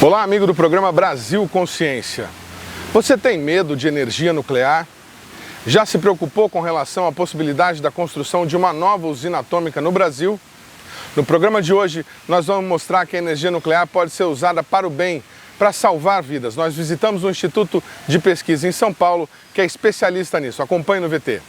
Olá, amigo do programa Brasil Consciência. Você tem medo de energia nuclear? Já se preocupou com relação à possibilidade da construção de uma nova usina atômica no Brasil? No programa de hoje, nós vamos mostrar que a energia nuclear pode ser usada para o bem, para salvar vidas. Nós visitamos um instituto de pesquisa em São Paulo que é especialista nisso. Acompanhe no VT.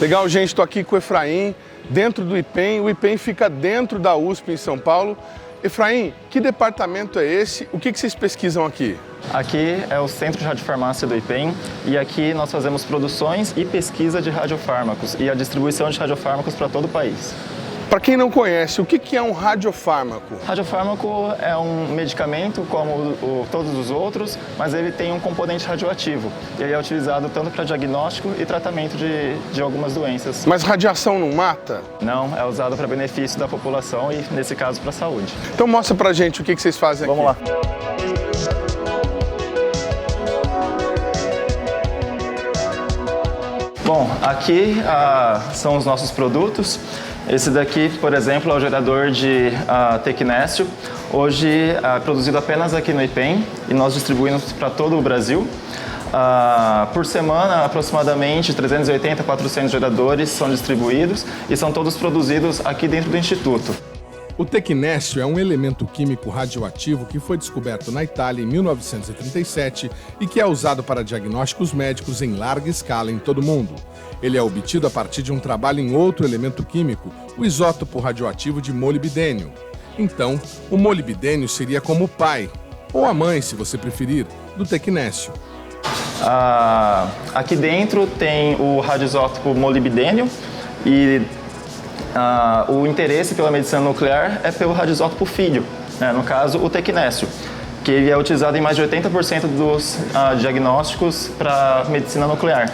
Legal, gente, estou aqui com o Efraim, dentro do IPEM. O IPEM fica dentro da USP em São Paulo. Efraim, que departamento é esse? O que vocês pesquisam aqui? Aqui é o Centro de Radiofarmácia do IPEM e aqui nós fazemos produções e pesquisa de radiofármacos e a distribuição de radiofármacos para todo o país. Para quem não conhece, o que é um radiofármaco? Radiofármaco é um medicamento como todos os outros, mas ele tem um componente radioativo. Ele é utilizado tanto para diagnóstico e tratamento de algumas doenças. Mas radiação não mata? Não, é usado para benefício da população e, nesse caso, para a saúde. Então mostra pra gente o que vocês fazem aqui. Vamos lá. Bom, aqui são os nossos produtos. Esse daqui, por exemplo, é o gerador de tecnécio. Hoje é produzido apenas aqui no IPEM e nós distribuímos para todo o Brasil. Por semana, aproximadamente 380 a 400 geradores são distribuídos e são todos produzidos aqui dentro do Instituto. O tecnécio é um elemento químico radioativo que foi descoberto na Itália em 1937 e que é usado para diagnósticos médicos em larga escala em todo o mundo. Ele é obtido a partir de um trabalho em outro elemento químico, o isótopo radioativo de molibdênio. Então, o molibdênio seria como o pai, ou a mãe, se você preferir, do tecnécio. Aqui dentro tem o radioisótopo molibdênio e o interesse pela medicina nuclear é pelo radioisótopo filho, né? No caso, o tecnécio, que ele é utilizado em mais de 80% dos diagnósticos para medicina nuclear.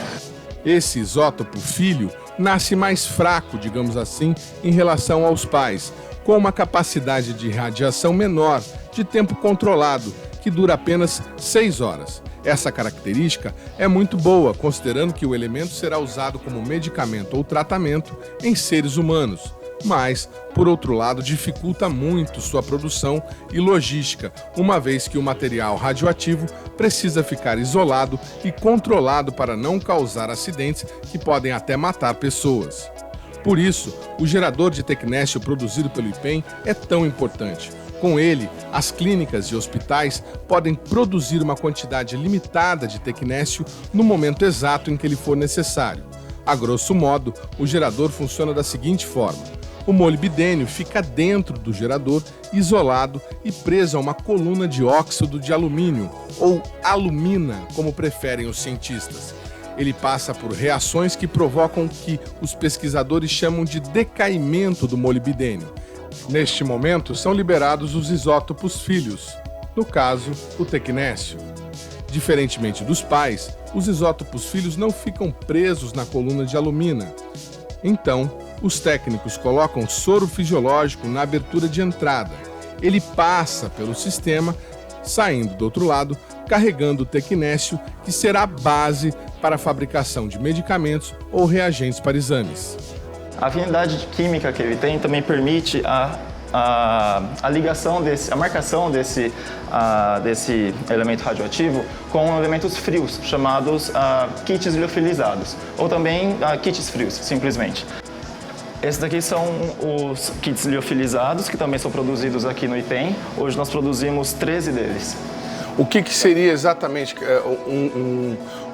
Esse isótopo filho nasce mais fraco, digamos assim, em relação aos pais, com uma capacidade de radiação menor, de tempo controlado, que dura apenas 6 horas. Essa característica é muito boa, considerando que o elemento será usado como medicamento ou tratamento em seres humanos, mas, por outro lado, dificulta muito sua produção e logística, uma vez que o material radioativo precisa ficar isolado e controlado para não causar acidentes que podem até matar pessoas. Por isso, o gerador de tecnécio produzido pelo IPEM é tão importante. Com ele, as clínicas e hospitais podem produzir uma quantidade limitada de tecnécio no momento exato em que ele for necessário. A grosso modo, o gerador funciona da seguinte forma: o molibdênio fica dentro do gerador, isolado e preso a uma coluna de óxido de alumínio, ou alumina, como preferem os cientistas. Ele passa por reações que provocam o que os pesquisadores chamam de decaimento do molibdênio. Neste momento, são liberados os isótopos filhos, no caso, o tecnécio. Diferentemente dos pais, os isótopos filhos não ficam presos na coluna de alumina. Então, os técnicos colocam soro fisiológico na abertura de entrada. Ele passa pelo sistema, saindo do outro lado, carregando o tecnécio, que será a base para a fabricação de medicamentos ou reagentes para exames. A afinidade química que ele tem também permite a ligação a marcação desse elemento radioativo com elementos frios, chamados kits liofilizados, ou também kits frios, simplesmente. Esses daqui são os kits liofilizados, que também são produzidos aqui no IPEM. Hoje nós produzimos 13 deles. O que seria exatamente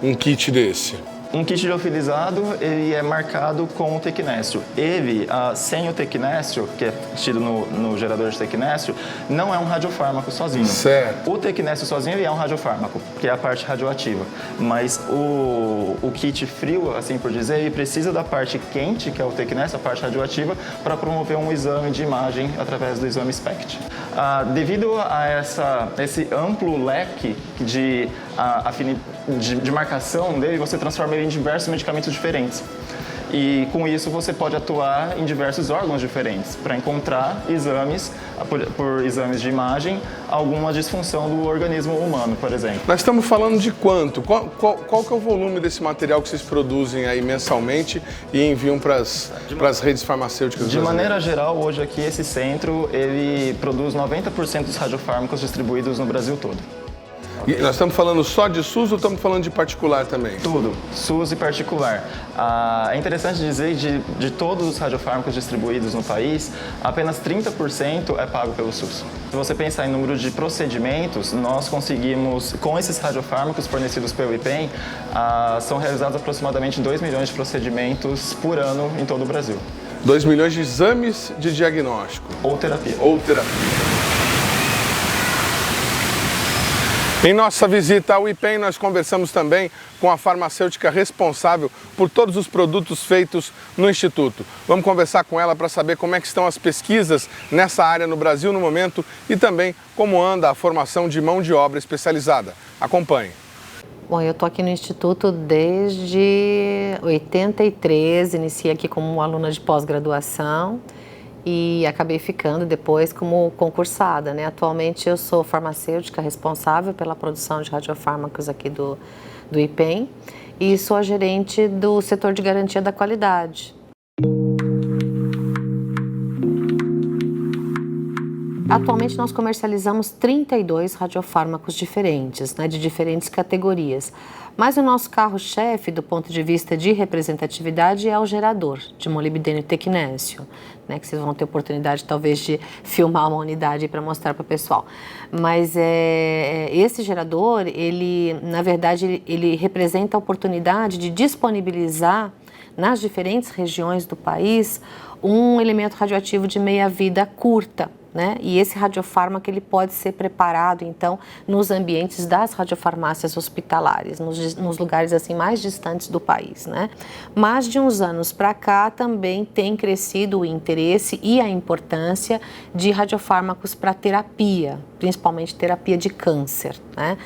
um kit desse? Um kit liofilizado, ele é marcado com o tecnécio. Ele, sem o tecnécio, que é tido no gerador de tecnécio, não é um radiofármaco sozinho. Certo. O tecnécio sozinho ele é um radiofármaco, que é a parte radioativa. Mas o kit frio, assim por dizer, ele precisa da parte quente, que é o tecnécio, a parte radioativa, para promover um exame de imagem através do exame SPECT. Devido a esse amplo leque de marcação dele, você transforma ele em diversos medicamentos diferentes. E com isso você pode atuar em diversos órgãos diferentes para encontrar exames, por exames de imagem, alguma disfunção do organismo humano, por exemplo. Nós estamos falando de quanto? Qual que é o volume desse material que vocês produzem aí mensalmente e enviam para as redes farmacêuticas brasileiras? De maneira geral, hoje aqui esse centro, ele produz 90% dos radiofármacos distribuídos no Brasil todo. E nós estamos falando só de SUS ou estamos falando de particular também? Tudo, SUS e particular. É interessante dizer que de todos os radiofármacos distribuídos no país, apenas 30% é pago pelo SUS. Se você pensar em número de procedimentos, nós conseguimos, com esses radiofármacos fornecidos pelo IPEM, são realizados aproximadamente 2 milhões de procedimentos por ano em todo o Brasil. 2 milhões de exames de diagnóstico? Ou terapia. Ou terapia. Em nossa visita ao IPEM, nós conversamos também com a farmacêutica responsável por todos os produtos feitos no Instituto. Vamos conversar com ela para saber como é que estão as pesquisas nessa área no Brasil no momento e também como anda a formação de mão de obra especializada. Acompanhe. Bom, eu estou aqui no Instituto desde 83, iniciei aqui como aluna de pós-graduação e acabei ficando depois como concursada, né? Atualmente eu sou farmacêutica responsável pela produção de radiofármacos aqui do IPEM e sou a gerente do setor de garantia da qualidade. Atualmente nós comercializamos 32 radiofármacos diferentes, né, de diferentes categorias. Mas o nosso carro-chefe, do ponto de vista de representatividade, é o gerador de molibdênio e tecnésio, né, que vocês vão ter oportunidade talvez de filmar uma unidade para mostrar para o pessoal. Mas esse gerador, ele, na verdade, ele representa a oportunidade de disponibilizar nas diferentes regiões do país um elemento radioativo de meia-vida curta, né? E esse radiofármaco ele pode ser preparado, então, nos ambientes das radiofarmácias hospitalares, nos lugares assim mais distantes do país, né? Mas de uns anos para cá também tem crescido o interesse e a importância de radiofármacos para terapia, principalmente terapia de câncer, né?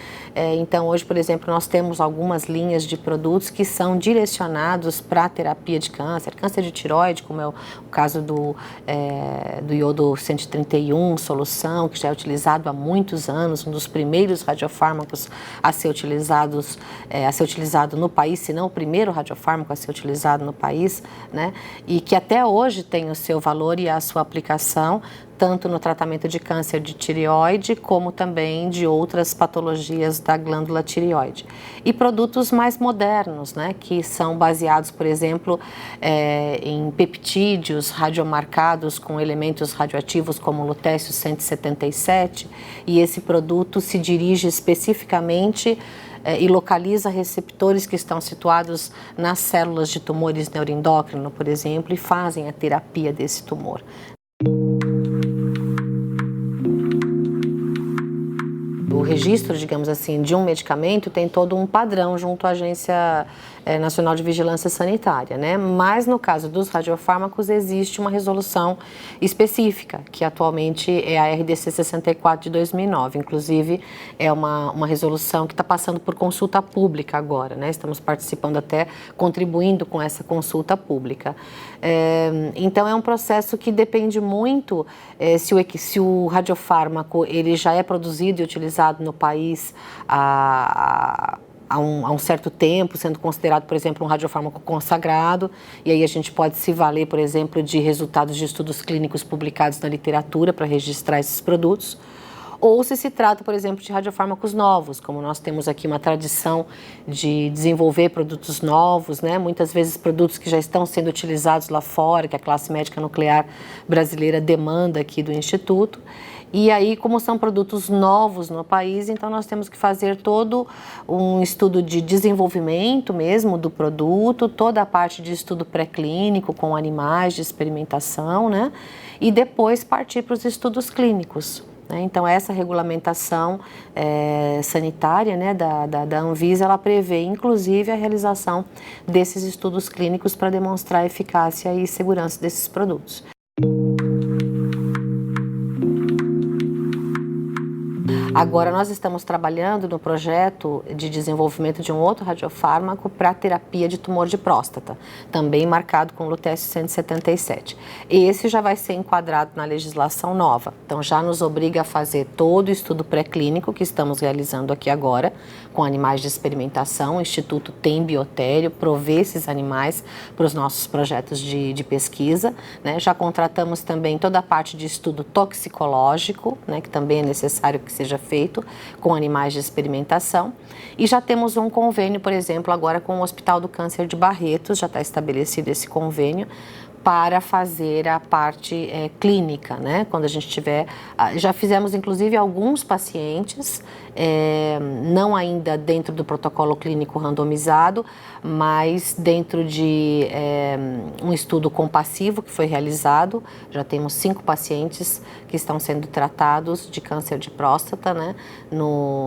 Então, hoje, por exemplo, nós temos algumas linhas de produtos que são direcionados para a terapia de câncer, câncer de tireoide, como é o caso do iodo 131 solução, que já é utilizado há muitos anos, um dos primeiros radiofármacos a ser utilizado no país, se não o primeiro radiofármaco a ser utilizado no país, né? E que até hoje tem o seu valor e a sua aplicação, tanto no tratamento de câncer de tireoide, como também de outras patologias da glândula tireoide. E produtos mais modernos, né, que são baseados, por exemplo, em peptídeos radiomarcados com elementos radioativos como o lutécio 177, e esse produto se dirige especificamente e localiza receptores que estão situados nas células de tumores neuroendócrinos, por exemplo, e fazem a terapia desse tumor. O registro, digamos assim, de um medicamento tem todo um padrão junto à Agência Nacional de Vigilância Sanitária, né? Mas no caso dos radiofármacos existe uma resolução específica, que atualmente é a RDC 64 de 2009. Inclusive, é uma resolução que está passando por consulta pública agora, né? Estamos participando até, contribuindo com essa consulta pública. Então, é um processo que depende muito se o radiofármaco ele já é produzido e utilizado no país há um certo tempo, sendo considerado, por exemplo, um radiofármaco consagrado, e aí a gente pode se valer, por exemplo, de resultados de estudos clínicos publicados na literatura para registrar esses produtos, ou se trata, por exemplo, de radiofármacos novos, como nós temos aqui uma tradição de desenvolver produtos novos, né? Muitas vezes produtos que já estão sendo utilizados lá fora, que a classe médica nuclear brasileira demanda aqui do Instituto. E aí, como são produtos novos no país, então nós temos que fazer todo um estudo de desenvolvimento mesmo do produto, toda a parte de estudo pré-clínico com animais, de experimentação, né? E depois partir para os estudos clínicos. Então, essa regulamentação sanitária, né, da Anvisa, ela prevê, inclusive, a realização desses estudos clínicos para demonstrar a eficácia e segurança desses produtos. Agora, nós estamos trabalhando no projeto de desenvolvimento de um outro radiofármaco para terapia de tumor de próstata, também marcado com o Lutece 177. Esse já vai ser enquadrado na legislação nova, então já nos obriga a fazer todo o estudo pré-clínico que estamos realizando aqui agora, com animais de experimentação. O Instituto tem biotério, prover esses animais para os nossos projetos de pesquisa, né? Já contratamos também toda a parte de estudo toxicológico, né, que também é necessário que seja feito com animais de experimentação. E já temos um convênio, por exemplo, agora com o Hospital do Câncer de Barretos, já está estabelecido esse convênio, para fazer a parte clínica, né? Quando a gente tiver... Já fizemos, inclusive, alguns pacientes, não ainda dentro do protocolo clínico randomizado, mas dentro de um estudo compassivo que foi realizado. Já temos 5 pacientes que estão sendo tratados de câncer de próstata, né?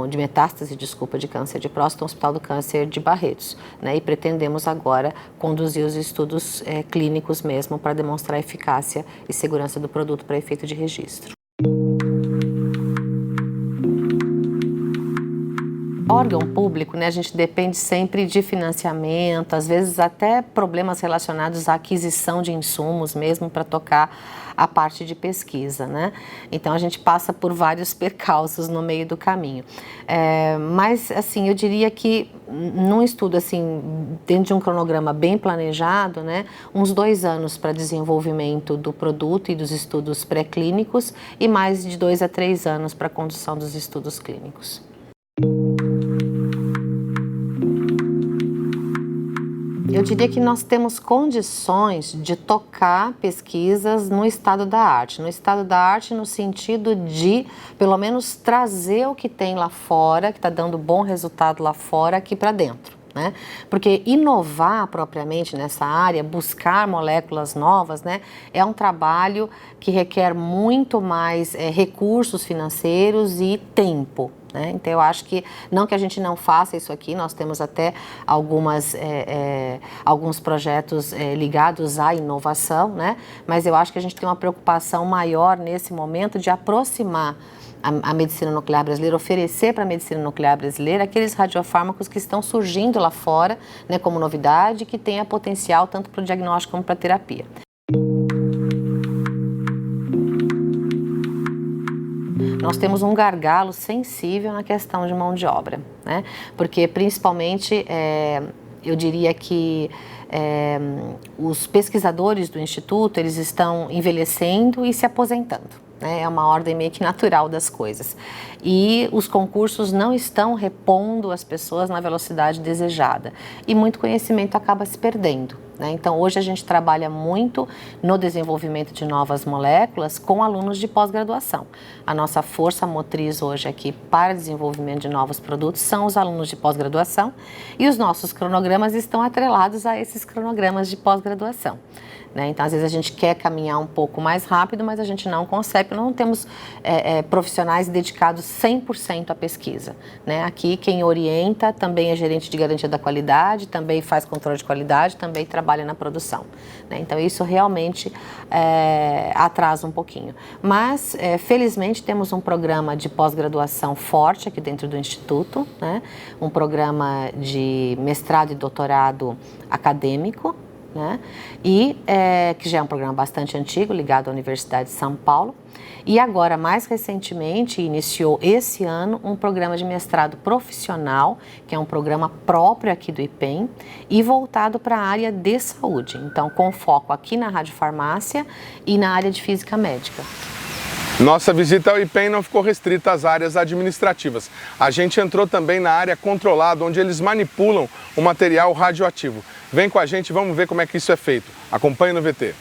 De metástase, desculpa, de câncer de próstata no Hospital do Câncer de Barretos, né? E pretendemos agora conduzir os estudos clínicos mesmo, para demonstrar a eficácia e segurança do produto para efeito de registro. Órgão público, né, a gente depende sempre de financiamento, às vezes até problemas relacionados à aquisição de insumos mesmo para tocar a parte de pesquisa, né? Então a gente passa por vários percalços no meio do caminho. Mas assim, eu diria que num estudo assim, dentro de um cronograma bem planejado, né, uns 2 anos para desenvolvimento do produto e dos estudos pré-clínicos e mais de 2 a 3 anos para a condução dos estudos clínicos. Eu diria que nós temos condições de tocar pesquisas no estado da arte. No estado da arte no sentido de, pelo menos, trazer o que tem lá fora, que está dando bom resultado lá fora, aqui para dentro. Né? Porque inovar propriamente nessa área, buscar moléculas novas, né, é um trabalho que requer muito mais recursos financeiros e tempo. Né? Então eu acho que, não que a gente não faça isso aqui, nós temos até alguns projetos ligados à inovação, né? Mas eu acho que a gente tem uma preocupação maior nesse momento de aproximar a medicina nuclear brasileira, oferecer para a medicina nuclear brasileira aqueles radiofármacos que estão surgindo lá fora, né, como novidade, que tenha potencial tanto para o diagnóstico como para a terapia. Nós temos um gargalo sensível na questão de mão de obra, né? Porque principalmente eu diria que os pesquisadores do Instituto, eles estão envelhecendo e se aposentando. É uma ordem meio que natural das coisas. E os concursos não estão repondo as pessoas na velocidade desejada. E muito conhecimento acaba se perdendo. Então, hoje a gente trabalha muito no desenvolvimento de novas moléculas com alunos de pós-graduação. A nossa força motriz hoje aqui para desenvolvimento de novos produtos são os alunos de pós-graduação e os nossos cronogramas estão atrelados a esses cronogramas de pós-graduação. Então, às vezes a gente quer caminhar um pouco mais rápido, mas a gente não consegue, não temos profissionais dedicados 100% à pesquisa. Aqui quem orienta também é gerente de garantia da qualidade, também faz controle de qualidade, também trabalha na produção. Então, isso realmente atrasa um pouquinho. Mas, felizmente, temos um programa de pós-graduação forte aqui dentro do Instituto, um programa de mestrado e doutorado acadêmico, e que já é um programa bastante antigo, ligado à Universidade de São Paulo. E agora, mais recentemente, iniciou esse ano um programa de mestrado profissional, que é um programa próprio aqui do IPEM e voltado para a área de saúde. Então, com foco aqui na radiofarmácia e na área de física médica. Nossa visita ao IPEM não ficou restrita às áreas administrativas. A gente entrou também na área controlada, onde eles manipulam o material radioativo. Vem com a gente, vamos ver como é que isso é feito. Acompanhe no VT.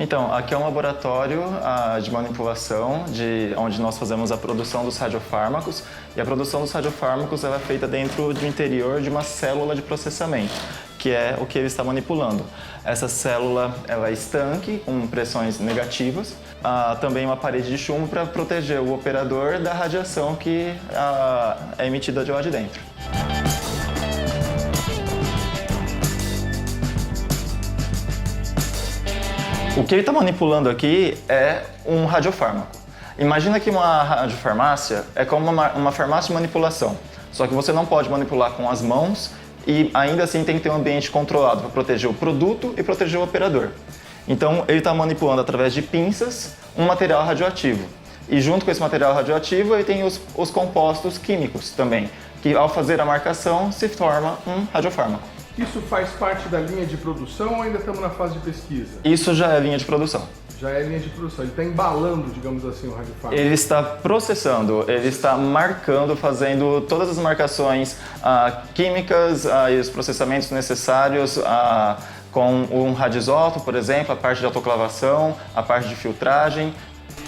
Então, aqui é um laboratório de manipulação, onde nós fazemos a produção dos radiofármacos. E a produção dos radiofármacos ela é feita dentro do interior de uma célula de processamento, que é o que ele está manipulando. Essa célula ela é estanque, com pressões negativas. Também uma parede de chumbo para proteger o operador da radiação que é emitida de lá de dentro. O que ele está manipulando aqui é um radiofármaco. Imagina que uma radiofarmácia é como uma farmácia de manipulação, só que você não pode manipular com as mãos e ainda assim tem que ter um ambiente controlado para proteger o produto e proteger o operador. Então ele está manipulando através de pinças um material radioativo. E junto com esse material radioativo ele tem os compostos químicos também, que ao fazer a marcação se forma um radiofármaco. Isso faz parte da linha de produção ou ainda estamos na fase de pesquisa? Isso já é linha de produção. Já é linha de produção. Ele está embalando, digamos assim, o radiofármaco. Ele está processando, ele está marcando, fazendo todas as marcações químicas e os processamentos necessários com um radioisótopo, por exemplo, a parte de autoclavação, a parte de filtragem.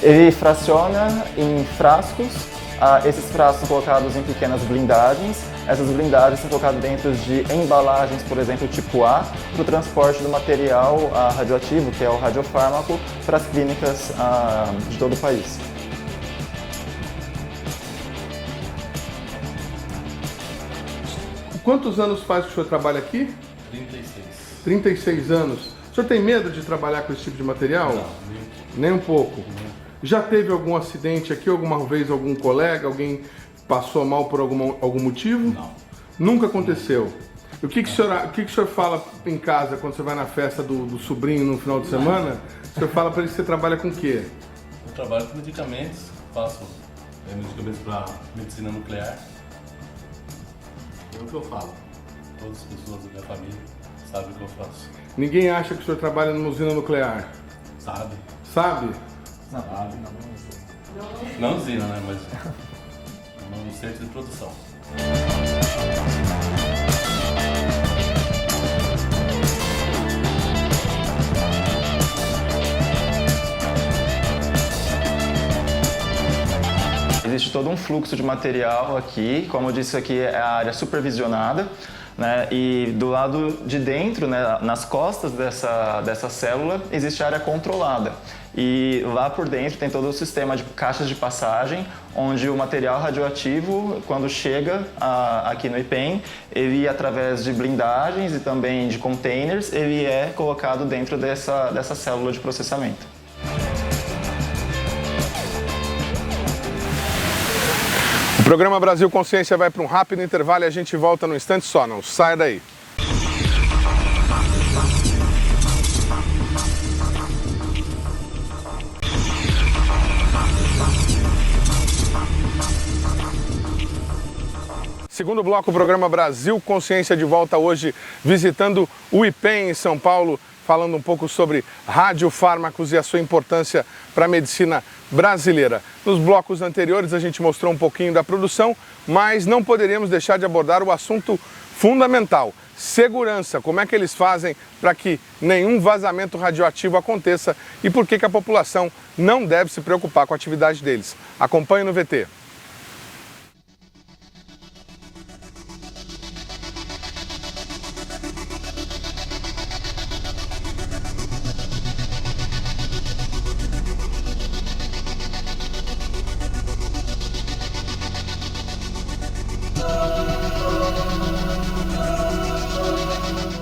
Ele fraciona em frascos. Esses frascos são colocados em pequenas blindagens. Essas blindagens são colocadas dentro de embalagens, por exemplo, tipo A, para o transporte do material radioativo, que é o radiofármaco, para as clínicas de todo o país. Quantos anos faz que o senhor trabalha aqui? 36. 36 anos. O senhor tem medo de trabalhar com esse tipo de material? Não, nem um pouco. Já teve algum acidente aqui, alguma vez algum colega, alguém passou mal por algum motivo? Não. Nunca aconteceu? O que o senhor fala em casa quando você vai na festa do sobrinho no final de semana? O senhor fala para ele que você trabalha com o quê? Eu trabalho com medicamentos, faço medicamentos para medicina nuclear. É o que eu falo. Todas as pessoas da minha família sabem o que eu faço. Ninguém acha que o senhor trabalha numa usina nuclear? Sabe? Sabe? Sabe. Não usina, né? Mas no centro de produção. Existe todo um fluxo de material aqui, como eu disse, aqui é a área supervisionada, né? E do lado de dentro, né, nas costas dessa célula, existe a área controlada. E lá por dentro tem todo o sistema de caixas de passagem, onde o material radioativo, quando chega aqui no IPEM, ele, através de blindagens e também de containers, ele é colocado dentro dessa célula de processamento. O programa Brasil Consciência vai para um rápido intervalo e a gente volta no instante só, não saia daí. Segundo bloco, o programa Brasil Consciência de volta hoje, visitando o IPEM em São Paulo, falando um pouco sobre radiofármacos e a sua importância para a medicina brasileira. Nos blocos anteriores a gente mostrou um pouquinho da produção, mas não poderíamos deixar de abordar o assunto fundamental, segurança. Como é que eles fazem para que nenhum vazamento radioativo aconteça e por que a população não deve se preocupar com a atividade deles. Acompanhe no VT.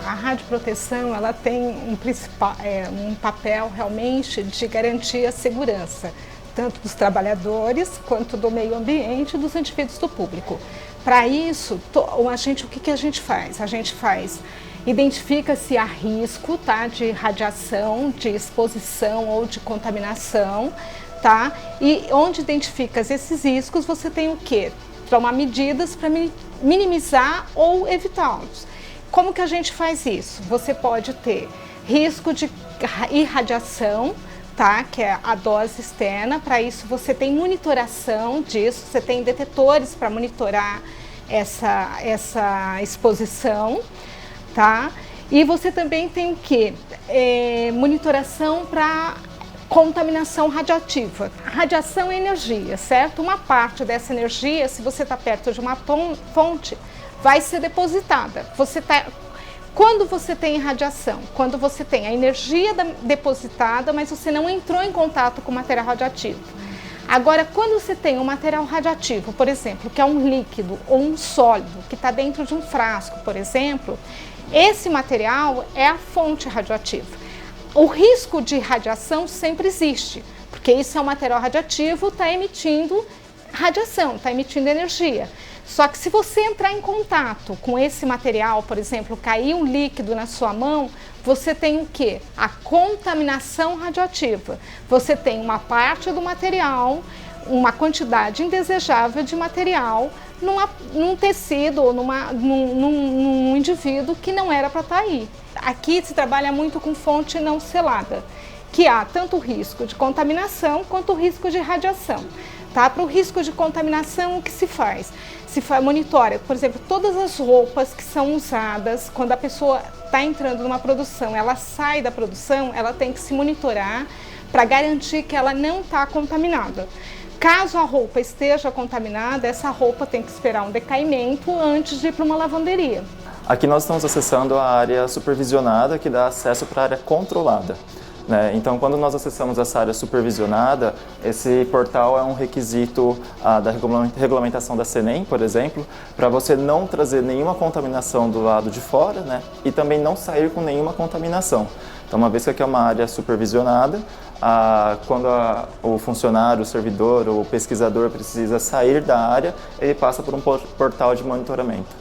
A radioproteção ela tem um papel realmente de garantir a segurança, tanto dos trabalhadores quanto do meio ambiente e dos indivíduos do público. Para isso, o que a gente faz? A gente identifica se há risco, tá, de radiação, de exposição ou de contaminação, tá? E onde identifica esses riscos, você tem o quê? Tomar medidas para minimizar ou evitá-los. Como que a gente faz isso? Você pode ter risco de irradiação, tá? Que é a dose externa. Para isso você tem monitoração disso, você tem detetores para monitorar essa exposição, tá? E você também tem o quê? Monitoração para contaminação radioativa. A radiação é energia, certo? Uma parte dessa energia, se você está perto de uma fonte, vai ser depositada. Quando você tem radiação, quando você tem a energia depositada, mas você não entrou em contato com o material radioativo. Agora, quando você tem um material radioativo, por exemplo, que é um líquido ou um sólido, que está dentro de um frasco, por exemplo, esse material é a fonte radioativa. O risco de radiação sempre existe, porque isso é um material radioativo, está emitindo radiação, está emitindo energia. Só que se você entrar em contato com esse material, por exemplo, cair um líquido na sua mão, você tem o quê? A contaminação radioativa. Você tem uma parte do material, uma quantidade indesejável de material num tecido ou num indivíduo que não era para estar aí. Aqui se trabalha muito com fonte não selada, que há tanto o risco de contaminação quanto o risco de radiação. Tá? Para o risco de contaminação, o que se faz? Monitora, por exemplo, todas as roupas que são usadas quando a pessoa está entrando numa produção, ela sai da produção, ela tem que se monitorar para garantir que ela não está contaminada. Caso a roupa esteja contaminada, essa roupa tem que esperar um decaimento antes de ir para uma lavanderia. Aqui nós estamos acessando a área supervisionada, que dá acesso para a área controlada. Então, quando nós acessamos essa área supervisionada, esse portal é um requisito da regulamentação da CENEM, por exemplo, para você não trazer nenhuma contaminação do lado de fora, e também não sair com nenhuma contaminação. Então, uma vez que aqui é uma área supervisionada, quando o funcionário, o servidor ou o pesquisador precisa sair da área, ele passa por um portal de monitoramento.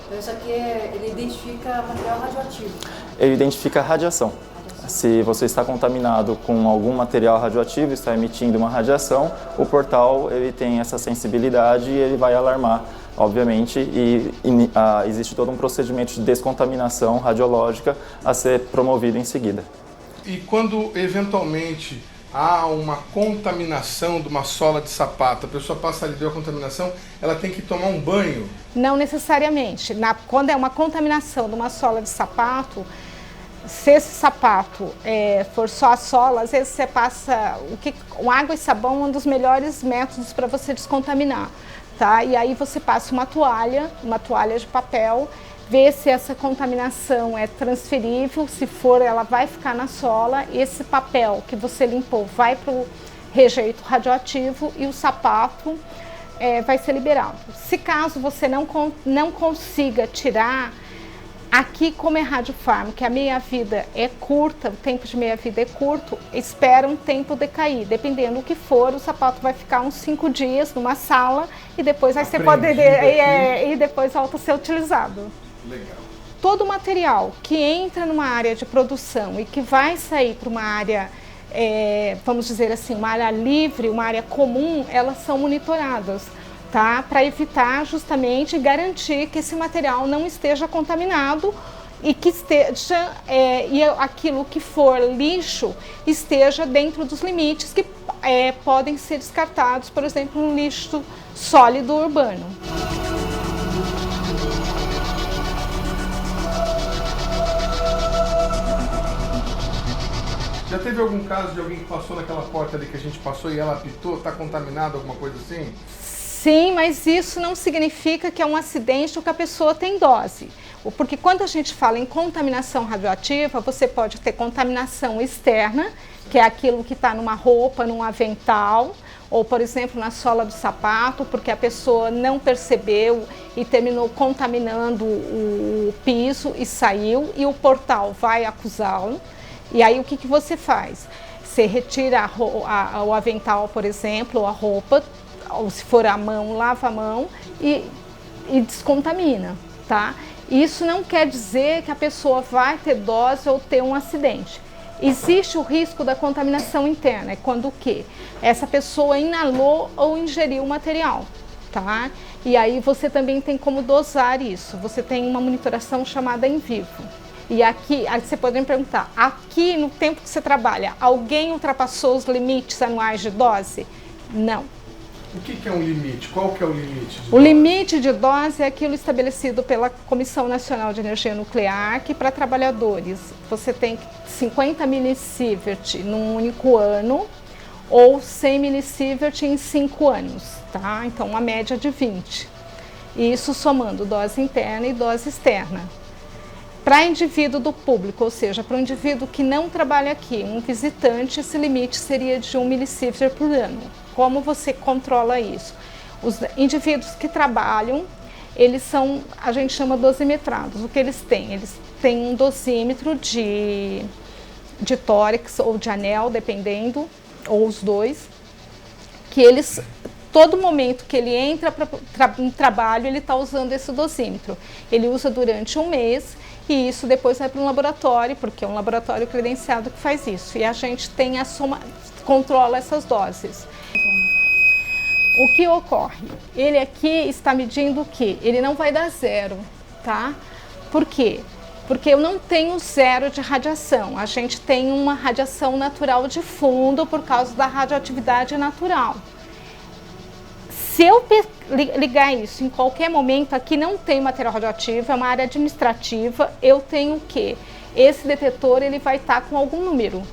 Então, isso aqui ele identifica material radioativo? Ele identifica a radiação. Se você está contaminado com algum material radioativo, está emitindo uma radiação, o portal ele tem essa sensibilidade e ele vai alarmar, obviamente, e existe todo um procedimento de descontaminação radiológica a ser promovido em seguida. E quando, eventualmente, há uma contaminação de uma sola de sapato, a pessoa passa ali, deu a contaminação, ela tem que tomar um banho? Não necessariamente. Quando é uma contaminação de uma sola de sapato, se esse sapato for só a sola, às vezes você passa... água e sabão é um dos melhores métodos para você descontaminar, tá? E aí você passa uma toalha de papel, vê se essa contaminação é transferível, se for, ela vai ficar na sola, esse papel que você limpou vai para o rejeito radioativo e o sapato vai ser liberado. Se caso você não consiga tirar, aqui como é radiofármaco, que a meia-vida é curta, o tempo de meia-vida é curto, espera um tempo decair. Dependendo do que for, o sapato vai ficar uns 5 dias numa sala e depois aí você pode e depois volta a ser utilizado. Legal. Todo material que entra numa área de produção e que vai sair para uma área, vamos dizer assim, uma área livre, uma área comum, elas são monitoradas. Tá? Para evitar justamente garantir que esse material não esteja contaminado e que esteja e aquilo que for lixo esteja dentro dos limites que podem ser descartados, por exemplo, um lixo sólido urbano. Já teve algum caso de alguém que passou naquela porta ali que a gente passou e ela apitou, está contaminado, alguma coisa assim? Sim, mas isso não significa que é um acidente ou que a pessoa tem dose. Porque quando a gente fala em contaminação radioativa, você pode ter contaminação externa, que é aquilo que está numa roupa, num avental, ou, por exemplo, na sola do sapato, porque a pessoa não percebeu e terminou contaminando o piso e saiu, e o portal vai acusá-lo. E aí o que você faz? Você retira o avental, por exemplo, ou a roupa, ou se for a mão, lava a mão e descontamina, tá? Isso não quer dizer que a pessoa vai ter dose ou ter um acidente. Existe o risco da contaminação interna, é quando o quê? Essa pessoa inalou ou ingeriu o material, tá? E aí você também tem como dosar isso, você tem uma monitoração chamada in vivo. E aqui, aí você pode me perguntar, aqui no tempo que você trabalha, alguém ultrapassou os limites anuais de dose? Não. O que é um limite? Qual que é o limite? O limite de dose é aquilo estabelecido pela Comissão Nacional de Energia Nuclear, que para trabalhadores você tem 50 milisievert num único ano ou 100 milisievert em 5 anos, tá? Então uma média de 20. Isso somando dose interna e dose externa. Para indivíduo do público, ou seja, para o indivíduo que não trabalha aqui, um visitante, esse limite seria de 1 milisievert por ano. Como você controla isso? Os indivíduos que trabalham, eles são, a gente chama dosimetrados. O que eles têm? Eles têm um dosímetro de tórax ou de anel, dependendo, ou os dois, que eles, todo momento que ele entra para um trabalho, ele está usando esse dosímetro. Ele usa durante um mês e isso depois vai para um laboratório, porque é um laboratório credenciado que faz isso. E a gente tem a soma, controla essas doses. O que ocorre? Ele aqui está medindo o quê? Ele não vai dar zero, tá? Por quê? Porque eu não tenho zero de radiação. A gente tem uma radiação natural de fundo por causa da radioatividade natural. Se eu ligar isso em qualquer momento, aqui não tem material radioativo, é uma área administrativa, eu tenho o quê? Esse detetor ele vai estar com algum número.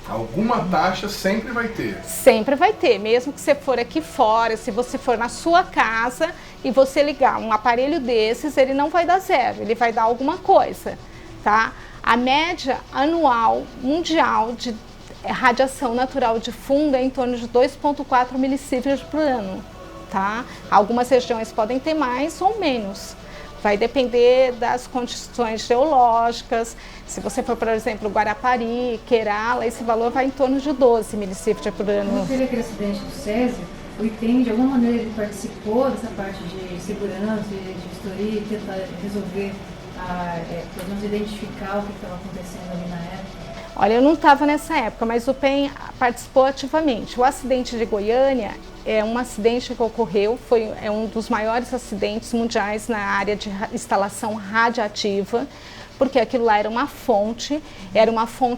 Alguma taxa sempre vai ter. Sempre vai ter, mesmo que você for aqui fora, se você for na sua casa e você ligar um aparelho desses, ele não vai dar zero, ele vai dar alguma coisa, tá? A média anual mundial de radiação natural de fundo é em torno de 2,4 milisievert por ano, tá? Algumas regiões podem ter mais ou menos. Vai depender das condições geológicas. Se você for, por exemplo, Guarapari, Kerala, esse valor vai em torno de 12 milisievert por ano. Quando teve aquele acidente do Césio, o IPEM, de alguma maneira, ele participou dessa parte de segurança, de vistoria, e tentar resolver, pelo menos identificar o que estava acontecendo ali na época? Olha, eu não estava nessa época, mas o IPEM participou ativamente. O acidente de Goiânia é um acidente que ocorreu, é um dos maiores acidentes mundiais na área de instalação radiativa, porque aquilo lá era uma fonte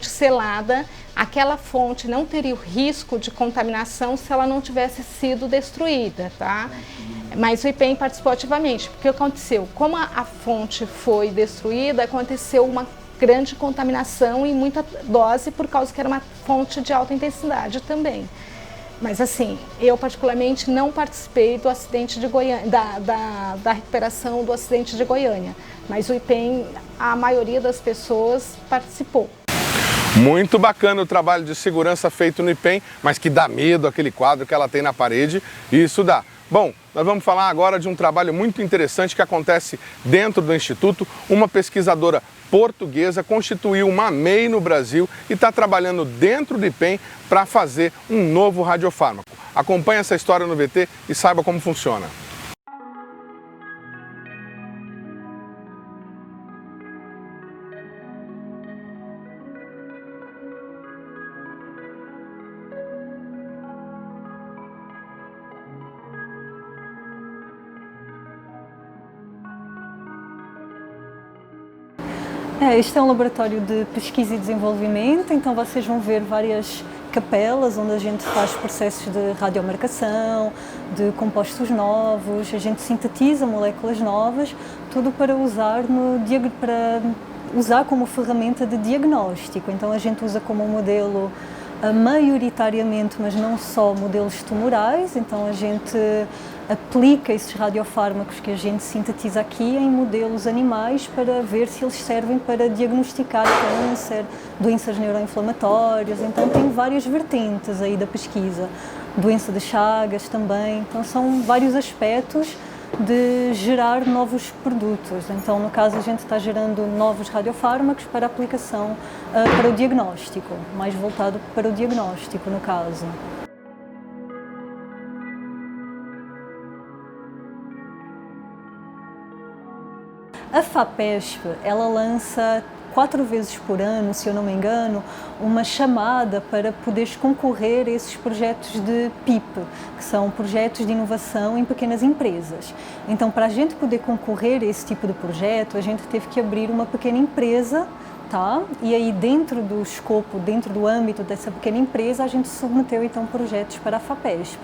selada. Aquela fonte não teria o risco de contaminação se ela não tivesse sido destruída, tá? Mas o IPEM participou ativamente, porque o que aconteceu? Como a fonte foi destruída, aconteceu uma grande contaminação e muita dose, por causa que era uma fonte de alta intensidade também. Mas assim, eu particularmente não participei do acidente de Goiânia, da recuperação do acidente de Goiânia, mas o IPEM, a maioria das pessoas participou. Muito bacana o trabalho de segurança feito no IPEM, mas que dá medo aquele quadro que ela tem na parede, isso dá. Bom, nós vamos falar agora de um trabalho muito interessante que acontece dentro do Instituto. Uma pesquisadora portuguesa constituiu uma MEI no Brasil e está trabalhando dentro do IPEM para fazer um novo radiofármaco. Acompanhe essa história no VT e saiba como funciona. Este é um laboratório de pesquisa e desenvolvimento, então vocês vão ver várias capelas onde a gente faz processos de radiomarcação, de compostos novos, a gente sintetiza moléculas novas, tudo para usar como ferramenta de diagnóstico. Então a gente usa como modelo maioritariamente, mas não só, modelos tumorais, então a gente aplica esses radiofármacos que a gente sintetiza aqui em modelos animais para ver se eles servem para diagnosticar câncer, doenças neuroinflamatórias, então tem várias vertentes aí da pesquisa, doença de Chagas também, então são vários aspectos de gerar novos produtos. Então, no caso, a gente está gerando novos radiofármacos para aplicação para o diagnóstico, mais voltado para o diagnóstico, no caso. A FAPESP, ela lança 4 vezes por ano, se eu não me engano, uma chamada para poderes concorrer a esses projetos de PIP, que são projetos de inovação em pequenas empresas. Então, para a gente poder concorrer a esse tipo de projeto, a gente teve que abrir uma pequena empresa tá? E aí dentro do escopo, dentro do âmbito dessa pequena empresa, a gente submeteu então projetos para a FAPESP.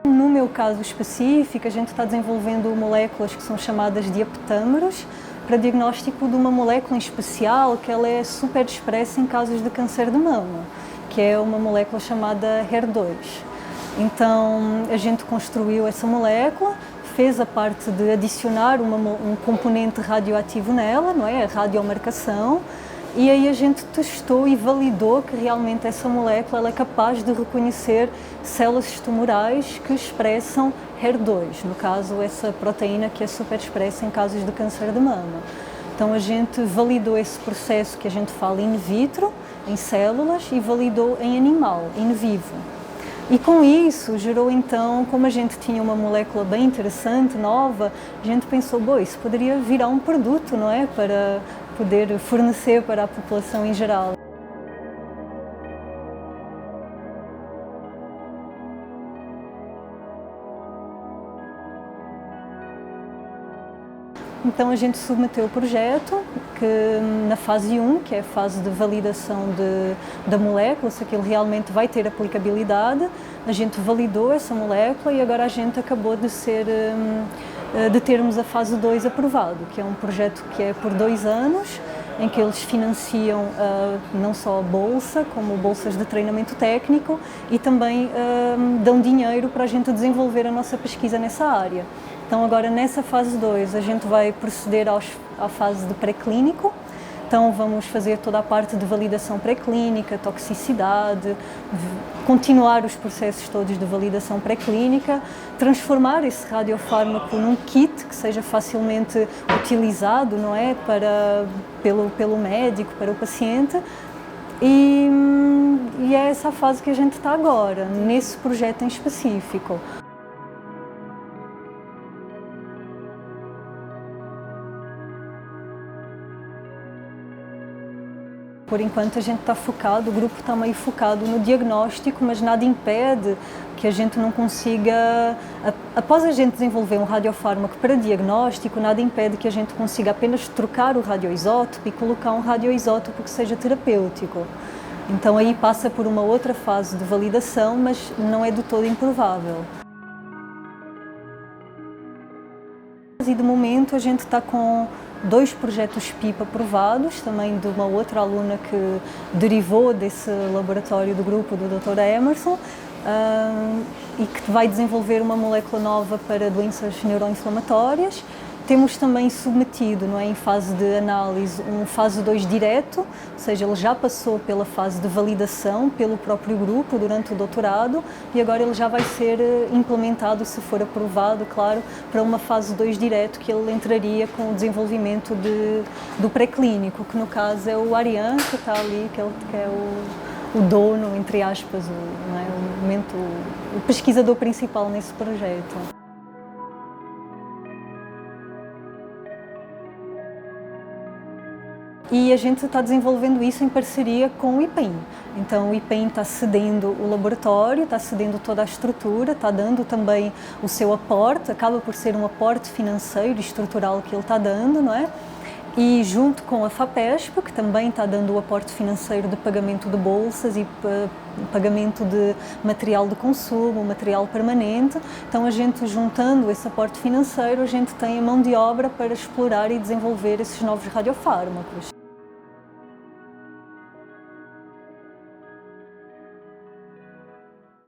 No meu caso específico, a gente está desenvolvendo moléculas que são chamadas de aptâmeros para diagnóstico de uma molécula em especial que ela é super expressa em casos de câncer de mama, que é uma molécula chamada HER2. Então, a gente construiu essa molécula, fez a parte de adicionar um componente radioativo nela, não é? A radiomarcação, e aí a gente testou e validou que realmente essa molécula ela é capaz de reconhecer células tumorais que expressam HER2, no caso essa proteína que é super expressa em casos de câncer de mama. Então a gente validou esse processo que a gente fala in vitro, em células, e validou em animal, in vivo. E com isso gerou então, como a gente tinha uma molécula bem interessante, nova, a gente pensou, bom, isso poderia virar um produto, não é? Para poder fornecer para a população em geral. Então a gente submeteu o projeto, que na fase 1, que é a fase de validação da molécula, se aquilo realmente vai ter aplicabilidade, a gente validou essa molécula e agora a gente acabou de termos a fase 2 aprovado, que é um projeto que é por 2 anos, em que eles financiam não só a bolsa, como bolsas de treinamento técnico e também dão dinheiro para a gente desenvolver a nossa pesquisa nessa área. Então agora nessa fase 2 a gente vai proceder à fase de pré-clínico, então vamos fazer toda a parte de validação pré-clínica, toxicidade, continuar os processos todos de validação pré-clínica, transformar esse radiofármaco num kit que seja facilmente utilizado, não é, pelo médico, para o paciente, e é essa a fase que a gente está agora, nesse projeto em específico. Por enquanto a gente está focado, o grupo está meio focado no diagnóstico, mas nada impede que a gente não consiga, após a gente desenvolver um radiofármaco para diagnóstico, nada impede que a gente consiga apenas trocar o radioisótopo e colocar um radioisótopo que seja terapêutico. Então aí passa por uma outra fase de validação, mas não é do todo improvável. E de momento a gente está com 2 projetos PIP aprovados, também de uma outra aluna que derivou desse laboratório do grupo do Dr. Emerson, e que vai desenvolver uma molécula nova para doenças neuroinflamatórias. Temos também submetido, não é, em fase de análise, um fase 2 direto, ou seja, ele já passou pela fase de validação pelo próprio grupo durante o doutorado e agora ele já vai ser implementado, se for aprovado, claro, para uma fase 2 direto, que ele entraria com o desenvolvimento do pré-clínico, que no caso é o Ariane, que está ali, que é o dono, entre aspas, o pesquisador principal nesse projeto. E a gente está desenvolvendo isso em parceria com o IPEM. Então o IPEM está cedendo o laboratório, está cedendo toda a estrutura, está dando também o seu aporte, acaba por ser um aporte financeiro e estrutural que ele está dando, não é? E junto com a FAPESP, que também está dando o aporte financeiro de pagamento de bolsas e pagamento de material de consumo, material permanente. Então a gente, juntando esse aporte financeiro, a gente tem a mão de obra para explorar e desenvolver esses novos radiofármacos.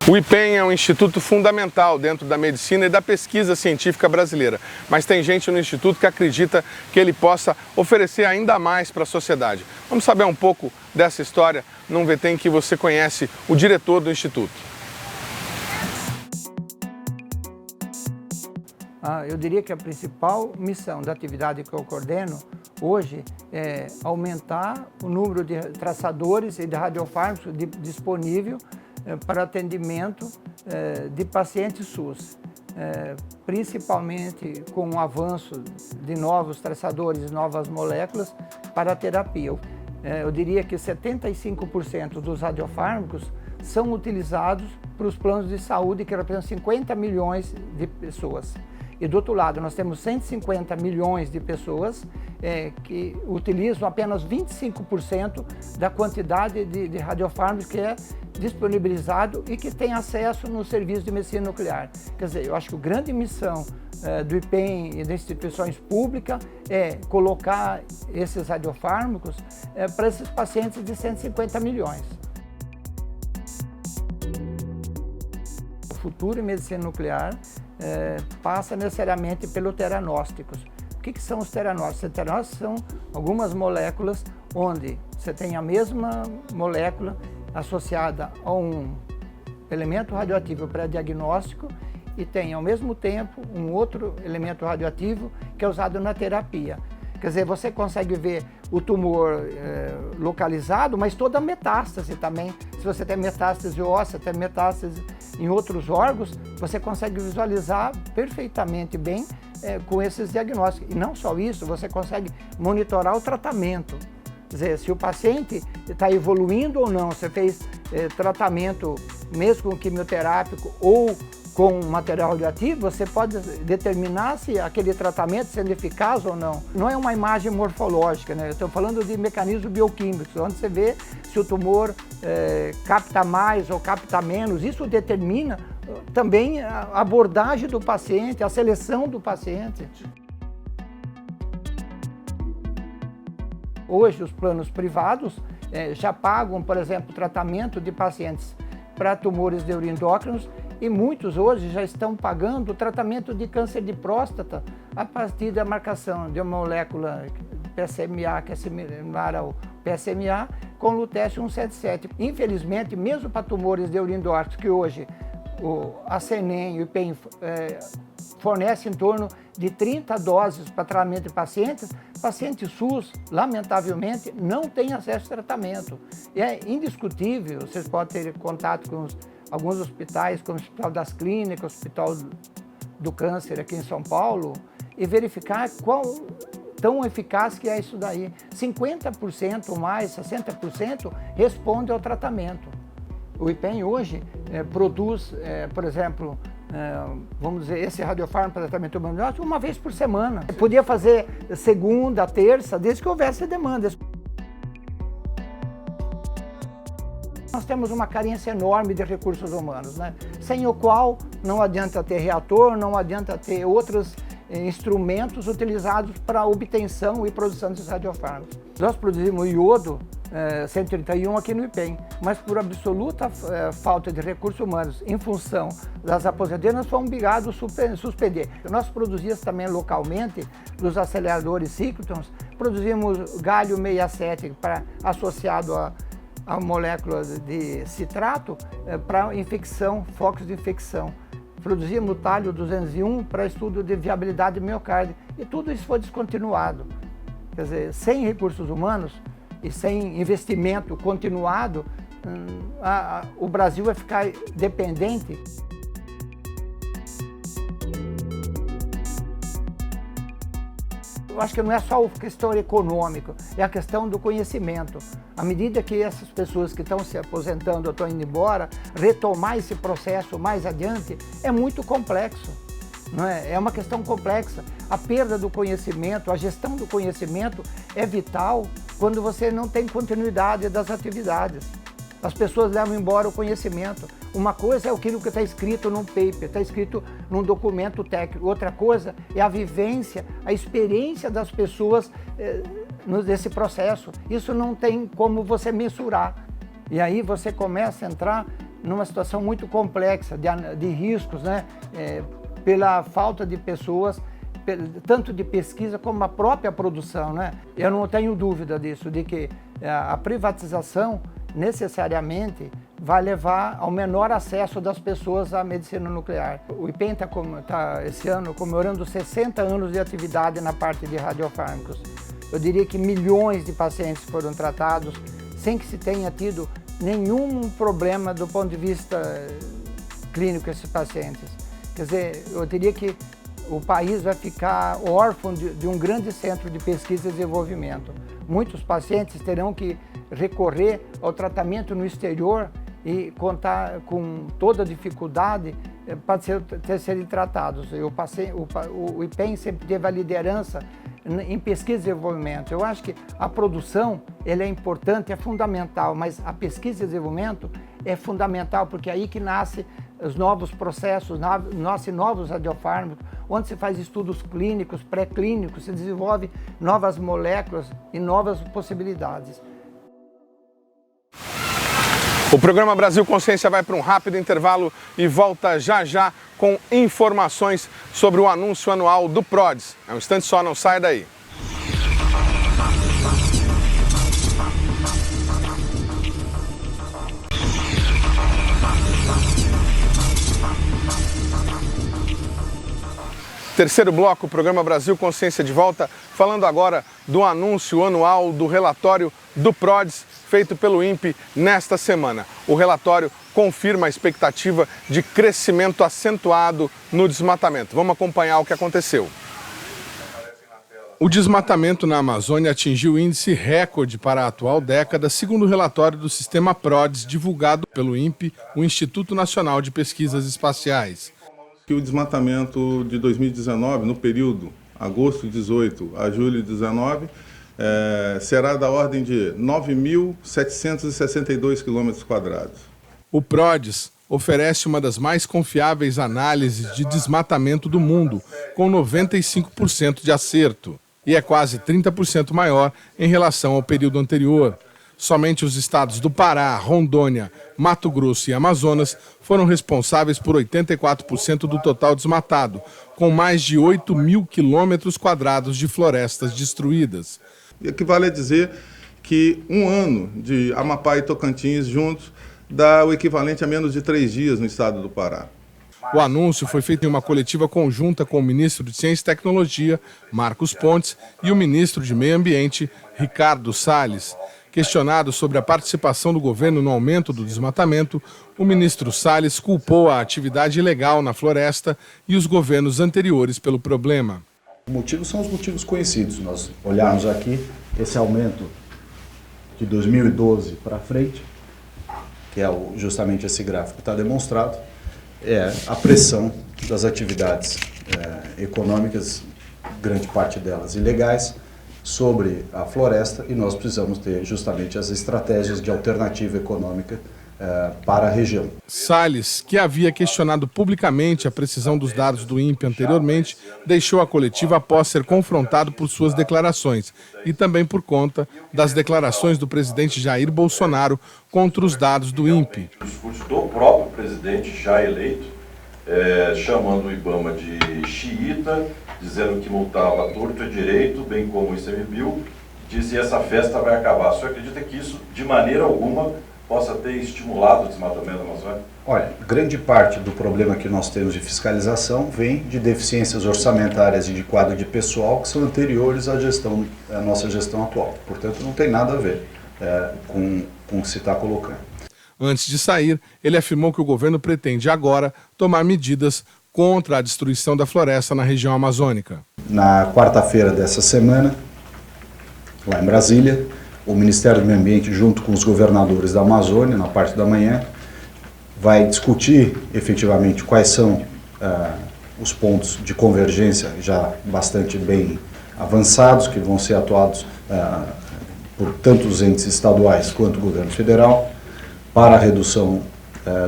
O IPEM é um instituto fundamental dentro da medicina e da pesquisa científica brasileira, mas tem gente no instituto que acredita que ele possa oferecer ainda mais para a sociedade. Vamos saber um pouco dessa história num VT em que você conhece o diretor do instituto. Eu diria que a principal missão da atividade que eu coordeno hoje é aumentar o número de traçadores e de radiofármacos disponível para atendimento de pacientes SUS, principalmente com o avanço de novos traçadores e novas moléculas para a terapia. Eu diria que 75% dos radiofármacos são utilizados para os planos de saúde, que representam 50 milhões de pessoas. E do outro lado, nós temos 150 milhões de pessoas que utilizam apenas 25% da quantidade de radiofármacos que é disponibilizado e que tem acesso no serviço de medicina nuclear. Quer dizer, eu acho que a grande missão do IPEM e das instituições públicas é colocar esses radiofármacos para esses pacientes de 150 milhões. O futuro em medicina nuclear passa necessariamente pelos teranósticos. O que são os teranósticos? Os teranósticos são algumas moléculas onde você tem a mesma molécula associada a um elemento radioativo pré-diagnóstico e tem, ao mesmo tempo, um outro elemento radioativo que é usado na terapia. Quer dizer, você consegue ver o tumor localizado, mas toda a metástase também. Se você tem metástase óssea, tem metástase em outros órgãos, você consegue visualizar perfeitamente bem com esses diagnósticos. E não só isso, você consegue monitorar o tratamento. Quer dizer, se o paciente está evoluindo ou não, você fez tratamento mesmo com quimioterápico ou com material radioativo, você pode determinar se aquele tratamento sendo eficaz ou não. Não é uma imagem morfológica, né? Eu estou falando de mecanismos bioquímicos, onde você vê se o tumor capta mais ou capta menos. Isso determina também a abordagem do paciente, a seleção do paciente. Hoje, os planos privados já pagam, por exemplo, tratamento de pacientes para tumores neuroendócrinos e muitos hoje já estão pagando o tratamento de câncer de próstata a partir da marcação de uma molécula PSMA, que é similar ao PSMA, com lutécio 177. Infelizmente, mesmo para tumores neuroendócrinos, que hoje a CENEM e o IPEM fornece em torno de 30 doses para tratamento de pacientes SUS, lamentavelmente, não têm acesso ao tratamento. E é indiscutível, vocês podem ter contato com alguns hospitais, como o Hospital das Clínicas, o Hospital do Câncer aqui em São Paulo, e verificar qual tão eficaz que é isso daí. 50% ou mais, 60% responde ao tratamento. O IPEM hoje produz, por exemplo, vamos dizer, esse radiofármaco para tratamento imunológico uma vez por semana. Podia fazer segunda, terça, desde que houvesse demanda. Nós temos uma carência enorme de recursos humanos, né? Sem o qual não adianta ter reator, não adianta ter outros instrumentos utilizados para a obtenção e produção desses radiofármacos. Nós produzimos iodo 131 aqui no IPEM, mas por absoluta falta de recursos humanos, em função das aposentadorias, nós fomos obrigados a suspender. Nós produzíamos também localmente, dos aceleradores cíclotons, produzimos galho 67 associado a molécula de citrato para infecção, focos de infecção. Produzimos talho 201 para estudo de viabilidade do miocárdio e tudo isso foi descontinuado. Quer dizer, sem recursos humanos e sem investimento continuado, o Brasil vai ficar dependente. Eu acho que não é só a questão econômica, é a questão do conhecimento. À medida que essas pessoas que estão se aposentando ou estão indo embora, retomar esse processo mais adiante é muito complexo. Não é? É uma questão complexa. A perda do conhecimento, a gestão do conhecimento é vital quando você não tem continuidade das atividades. As pessoas levam embora o conhecimento. Uma coisa é aquilo que está escrito num paper, está escrito num documento técnico. Outra coisa é a vivência, a experiência das pessoas nesse processo. Isso não tem como você mensurar. E aí você começa a entrar numa situação muito complexa de riscos, né? Pela falta de pessoas, tanto de pesquisa como a própria produção, né? Eu não tenho dúvida disso, de que a privatização necessariamente vai levar ao menor acesso das pessoas à medicina nuclear. O IPEM está esse ano comemorando 60 anos de atividade na parte de radiofármacos. Eu diria que milhões de pacientes foram tratados sem que se tenha tido nenhum problema do ponto de vista clínico esses pacientes. Quer dizer, eu diria que o país vai ficar órfão de um grande centro de pesquisa e desenvolvimento. Muitos pacientes terão que recorrer ao tratamento no exterior e contar com toda a dificuldade para serem tratados. O IPEM sempre teve a liderança em pesquisa e desenvolvimento. Eu acho que a produção é importante, é fundamental, mas a pesquisa e desenvolvimento é fundamental, porque é aí que nascem os novos processos, nascem novos radiofármacos, onde se faz estudos clínicos, pré-clínicos, se desenvolve novas moléculas e novas possibilidades. O programa Brasil Consciência vai para um rápido intervalo e volta já já com informações sobre o anúncio anual do PRODES. É um instante só, não saia daí. Terceiro bloco, o programa Brasil Consciência de volta, falando agora do anúncio anual do relatório do PRODES, feito pelo INPE nesta semana. O relatório confirma a expectativa de crescimento acentuado no desmatamento. Vamos acompanhar o que aconteceu. O desmatamento na Amazônia atingiu índice recorde para a atual década, segundo o relatório do sistema PRODES, divulgado pelo INPE, o Instituto Nacional de Pesquisas Espaciais. Que o desmatamento de 2019, no período agosto de 18 a julho de 19, será da ordem de 9.762 km². O PRODES oferece uma das mais confiáveis análises de desmatamento do mundo, com 95% de acerto, e é quase 30% maior em relação ao período anterior. Somente os estados do Pará, Rondônia, Mato Grosso e Amazonas foram responsáveis por 84% do total desmatado, com mais de 8.000 km² de florestas destruídas. Equivale a dizer que um ano de Amapá e Tocantins juntos dá o equivalente a menos de 3 dias no estado do Pará. O anúncio foi feito em uma coletiva conjunta com o ministro de Ciência e Tecnologia, Marcos Pontes, e o ministro de Meio Ambiente, Ricardo Salles. Questionado sobre a participação do governo no aumento do desmatamento, o ministro Salles culpou a atividade ilegal na floresta e os governos anteriores pelo problema. Os motivos são os motivos conhecidos. Nós olharmos aqui esse aumento de 2012 para frente, que é justamente esse gráfico que está demonstrado, é a pressão das atividades econômicas, grande parte delas ilegais, sobre a floresta, e nós precisamos ter justamente as estratégias de alternativa econômica para a região. Salles, que havia questionado publicamente a precisão dos dados do INPE anteriormente, deixou a coletiva após ser confrontado por suas declarações e também por conta das declarações do presidente Jair Bolsonaro contra os dados do INPE. O discurso do próprio presidente já eleito, chamando o IBAMA de xiita, dizendo que multava a torto e direito, bem como o ICMBio, dizia essa festa vai acabar. O senhor acredita que isso, de maneira alguma, possa ter estimulado o desmatamento da Amazônia? Olha, grande parte do problema que nós temos de fiscalização vem de deficiências orçamentárias e de quadro de pessoal que são anteriores à nossa gestão atual. Portanto, não tem nada a ver com o que se está colocando. Antes de sair, ele afirmou que o governo pretende agora tomar medidas contra a destruição da floresta na região amazônica. Na quarta-feira dessa semana, lá em Brasília, o Ministério do Meio Ambiente, junto com os governadores da Amazônia, na parte da manhã, vai discutir efetivamente quais são os pontos de convergência já bastante bem avançados, que vão ser atuados por tanto os entes estaduais quanto o governo federal, para a redução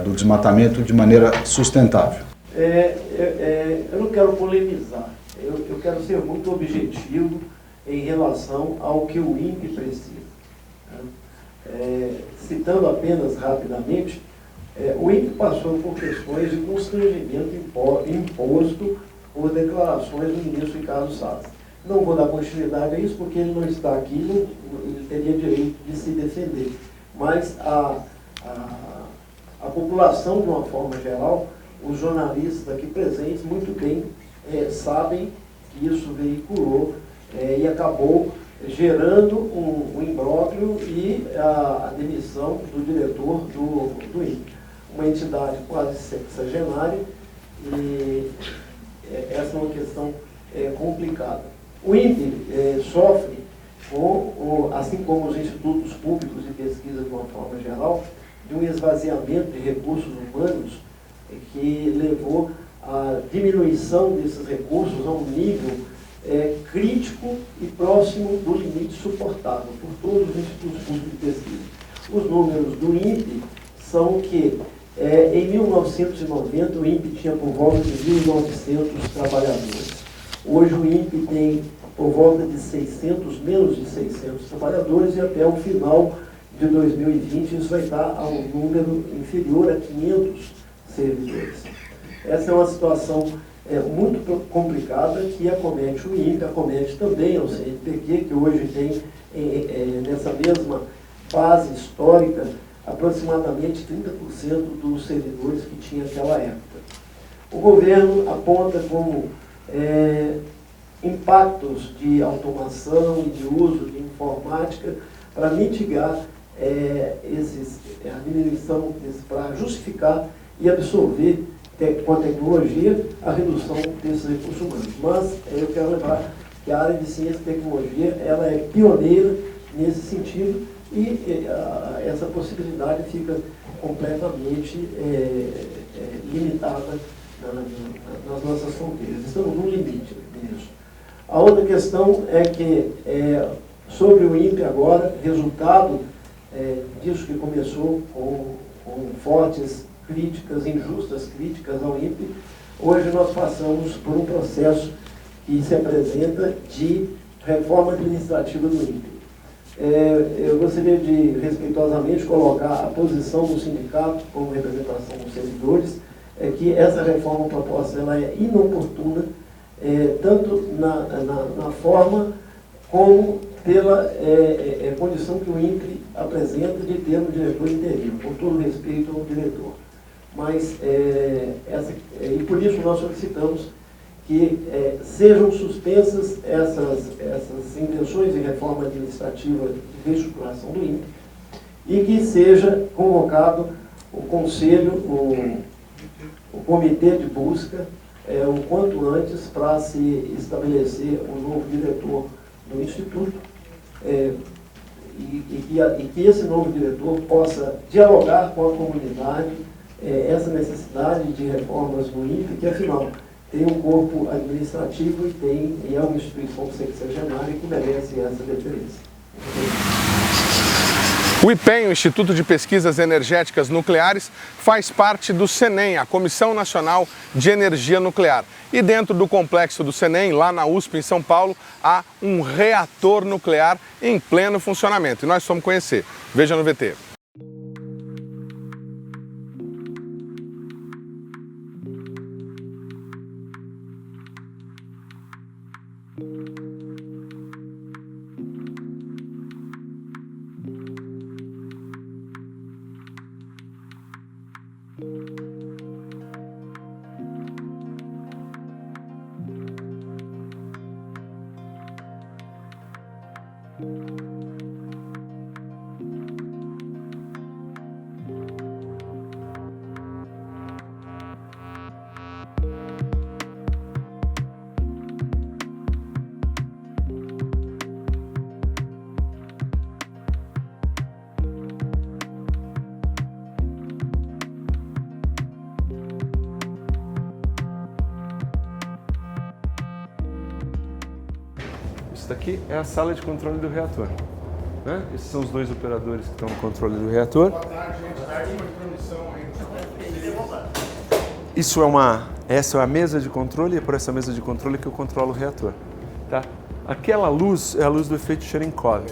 do desmatamento de maneira sustentável. Eu não quero polemizar, eu quero ser muito objetivo em relação ao que o INPE precisa. Citando apenas rapidamente, o INPE passou por questões de constrangimento imposto por declarações do ministro Ricardo Salles. Não vou dar continuidade a isso porque ele não está aqui, ele teria direito de se defender. Mas a população, de uma forma geral, os jornalistas aqui presentes muito bem sabem que isso veiculou e acabou gerando um imbróglio e a demissão do diretor do INPE. Uma entidade quase sexagenária, e essa é uma questão complicada. O INPE sofre, assim como os institutos públicos de pesquisa de uma forma geral, de um esvaziamento de recursos humanos que levou à diminuição desses recursos a um nível crítico e próximo do limite suportável por todos os institutos públicos de pesquisa. Os números do INPE são que, em 1990, o INPE tinha por volta de 1.900 trabalhadores. Hoje o INPE tem por volta de 600, menos de 600 trabalhadores, e até o final de 2020 isso vai estar a um número inferior a 500 servidores. Essa é uma situação muito complicada que acomete o INPE, acomete também ao CNPq, que hoje tem, nessa mesma base histórica, aproximadamente 30% dos servidores que tinha naquela época. O governo aponta como impactos de automação e de uso de informática para mitigar a diminuição, para justificar e absorver com a tecnologia a redução desses recursos humanos. Mas eu quero lembrar que a área de ciência e tecnologia ela é pioneira nesse sentido e essa possibilidade fica completamente limitada nas nossas fronteiras. Estamos no limite nisso. A outra questão é que, sobre o INPE agora, resultado disso que começou com fortes críticas, injustas críticas ao INPE, hoje nós passamos por um processo que se apresenta de reforma administrativa do INPE. Eu gostaria de, respeitosamente, colocar a posição do sindicato como representação dos servidores, que essa reforma proposta ela é inoportuna, tanto na forma como pela condição que o INPE apresenta de ter um diretor interino, com todo respeito ao diretor. Mas, e por isso nós solicitamos que sejam suspensas essas intenções de reforma administrativa de reestruturação do INPE e que seja convocado o conselho, o comitê de busca, o quanto antes para se estabelecer um novo diretor do Instituto e que esse novo diretor possa dialogar com a comunidade essa necessidade de reformas no INPE, que afinal tem um corpo administrativo e é uma instituição sexagenária que merece essa deferência. O IPEN, o Instituto de Pesquisas Energéticas Nucleares, faz parte do CENEM, a Comissão Nacional de Energia Nuclear. E dentro do complexo do CENEM, lá na USP, em São Paulo, há um reator nuclear em pleno funcionamento. E nós fomos conhecer. Veja no VT. Isso daqui é a sala de controle do reator. Né? Esses são os dois operadores que estão no controle do reator. Essa é a mesa de controle e é por essa mesa de controle que eu controlo o reator. Tá? Aquela luz é a luz do efeito Cherenkov.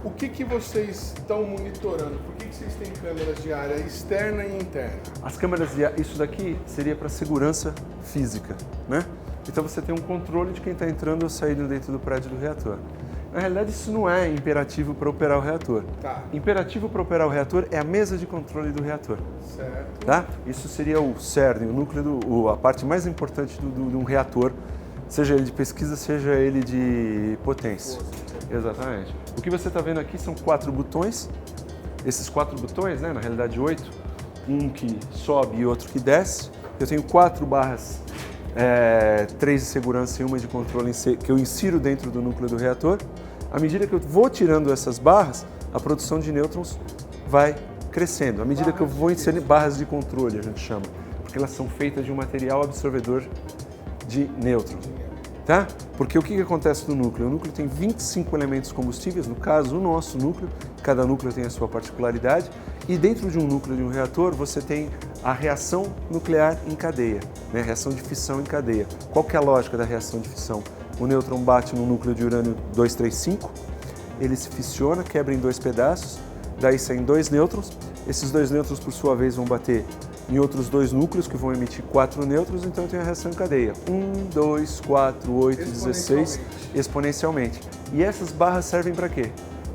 O que vocês estão monitorando? Por que vocês têm câmeras de área externa e interna? As câmeras de área, isso daqui seria para segurança física, né? Então você tem um controle de quem está entrando ou saindo dentro do prédio do reator. Na realidade, isso não é imperativo para operar o reator. Tá. Imperativo para operar o reator é a mesa de controle do reator. Certo. Tá? Isso seria o cerne, o núcleo, a parte mais importante de um reator, seja ele de pesquisa, seja ele de potência. Exatamente. O que você está vendo aqui são 4 botões. Esses 4 botões, né, na realidade 8, um que sobe e outro que desce. Eu tenho 4 barras, 3 de segurança e uma de controle que eu insiro dentro do núcleo do reator. À medida que eu vou tirando essas barras, a produção de nêutrons vai crescendo. À medida que eu vou inserir barras de controle, a gente chama, porque elas são feitas de um material absorvedor de nêutrons. Tá? Porque o que acontece no núcleo? O núcleo tem 25 elementos combustíveis, no caso o nosso núcleo, cada núcleo tem a sua particularidade, e dentro de um núcleo de um reator você tem a reação nuclear em cadeia, né? Reação de fissão em cadeia. Qual que é a lógica da reação de fissão? O nêutron bate no núcleo de urânio 235, ele se fissiona, quebra em dois pedaços, daí saem dois nêutrons, esses dois nêutrons por sua vez vão bater em outros dois núcleos que vão emitir 4 nêutrons, então eu tenho a reação em cadeia. 1, 2, 4, 8, 16, exponencialmente. E essas barras servem para quê?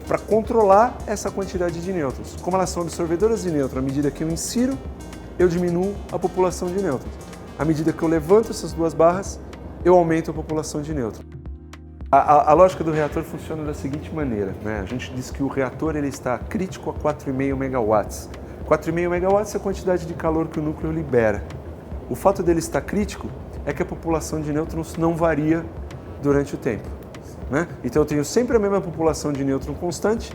Para controlar essa quantidade de nêutrons. Como elas são absorvedoras de nêutrons, à medida que eu insiro, eu diminuo a população de nêutrons. À medida que eu levanto essas duas barras, eu aumento a população de nêutrons. A lógica do reator funciona da seguinte maneira, né? A gente diz que o reator ele está crítico a 4,5 megawatts. 4,5 megawatts é a quantidade de calor que o núcleo libera. O fato dele estar crítico é que a população de nêutrons não varia durante o tempo, né? Então eu tenho sempre a mesma população de nêutron constante,